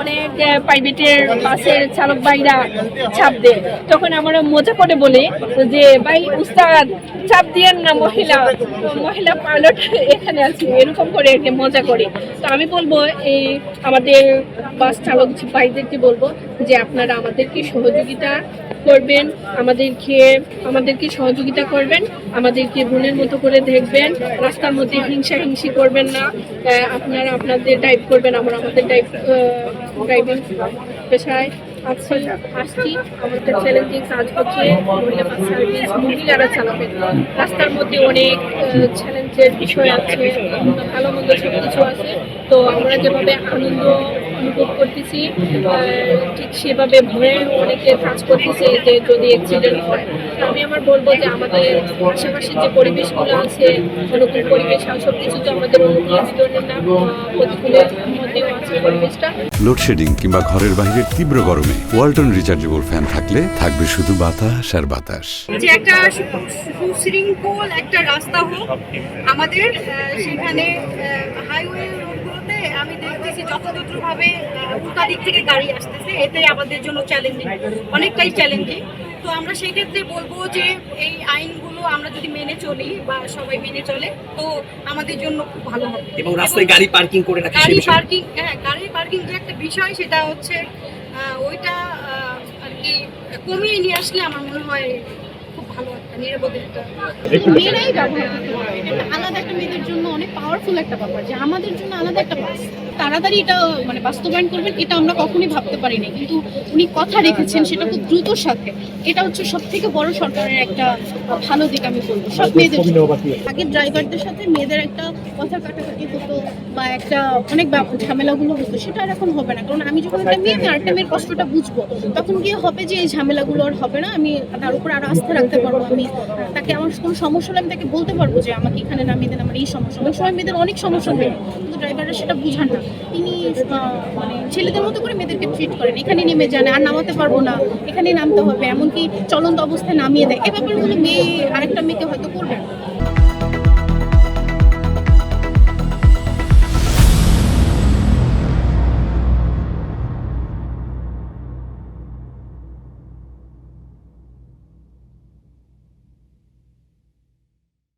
অনেক প্রাইভেটের বাসের চালক ভাইরা চাপ দেয়, তখন আমরা মজা করে বলি যে ভাই উস্তাদ চাপ দিয়েন না, মহিলা মহিলা পাইলট এখানে আছে, এরকম করে আর কি মজা করি। তো আমি বলবো এই আমাদের বাস চালক ভাইদেরকে বলবো যে আপনারা আমাদেরকে সহযোগিতা করবেন, আমাদেরকে সহযোগিতা করবেন, আমাদেরকে বোনের মতো করে দেখবেন, রাস্তার মধ্যে হিংসি করবেন না। আপনারা আপনাদের ড্রাইভ করবেন, আমরা আমাদের ড্রাইভিং পেশায় আসছি। আমাদের চ্যালেঞ্জিং কাজ হচ্ছে মহিলা বাস সার্ভিস, মহিলারা চালাবেন। রাস্তার মধ্যে অনেক চ্যালেঞ্জের বিষয় আছে, ভালো মন্দ সব কিছু আছে। তো আমরা যেভাবে আনন্দ অনুভব করতেছি ঠিক সেভাবে ভয়ে অনেকে কাজ করতেছে যে যদি অ্যাক্সিডেন্ট হয়। তো আমি বলবো যে আমাদের আশেপাশে যে পরিবেশগুলো আছে, অনুকূল পরিবেশ, সব কিছু তো আমাদের অনুকূলের ভিতরে না, প্রতিকূলের মধ্যেও আছে পরিবেশটা। লোডশেডিং কিংবা ঘরের বাইরের তীব্র গরমে ওয়ালটন রিচার্জেবল ফ্যান থাকলে থাকবে শুধু বাতাস আর বাতাস। যে একটা সুশৃঙ্খল একটা রাস্তা হোক আমাদের, সেখানে হাইওয়ে রোডগুলোতে আমি দেখতেছি যথাযথভাবে উল্টা দিক থেকে গাড়ি আসতেছে, এতে আমাদের জন্য চ্যালেঞ্জিং, অনেকটাই চ্যালেঞ্জিং। তো আমরা সেই ক্ষেত্রে বলবো যে এই আইনগুলো আমরা যদি মেনে চলি বা সবাই মেনে চলে তো আমাদের জন্য খুব ভালো হবে। এবং রাস্তায় গাড়ি পার্কিং করে রাখা, গাড়ি পার্কিং যে একটা বিষয়, সেটা হচ্ছে ওইটা আর কি কমিয়ে নিয়ে আসলে আমার মনে হয় খুব ভালো একটা নিরাপদ একটা মেয়েরাই ব্যবহার করতে পারে। এটা আলাদা একটা মেয়েদের জন্য অনেক পাওয়ারফুল একটা ব্যাপার যে আমাদের জন্য আলাদা একটা বাস তাড়াতাড়ি এটা বাস্তবায়ন করবেন, এটা আমরা কখনোই ভাবতে পারিনি, কিন্তু উনি কথা রেখেছেন সেটা খুব দ্রুতর সাথে। এটা হচ্ছে সব থেকে বড় সরকারের একটা ভালো দিক আমি বলবো সব মেয়েদের। আগের ড্রাইভারদের সাথে মেয়েদের একটা কথা কাটাকাটি হতো বা একটা অনেক ঝামেলাগুলো হতো, সেটা আর এখন হবে না। কারণ আমি যখন একটা মেয়ে, আমি আরেকটা মেয়ের কষ্টটা বুঝবো, তখন গিয়ে হবে যে এই ঝামেলাগুলো আর হবে না, আমি তার উপর আরো আস্থা রাখতে পারবো। আমি তাকে আমার কোনো সমস্যা হলে আমি তাকে বলতে পারবো যে আমাকে এখানে নামিয়ে দেন, আমার এই সমস্যা। অনেক সময় মেয়েদের অনেক সমস্যা হয়, কিন্তু ড্রাইভাররা সেটা বুঝান না। তিনি ছেলেদের মতো করে মেয়েদেরকে ট্রিট করেন, এখানে নেমে যান, আর নামাতে পারবো না, এখানে নামতে হবে, এমনকি চলন্ত অবস্থায় নামিয়ে দেয়। এই ব্যাপারগুলো মেয়ে আরেকটা মেয়েকে হয়তো করবে না।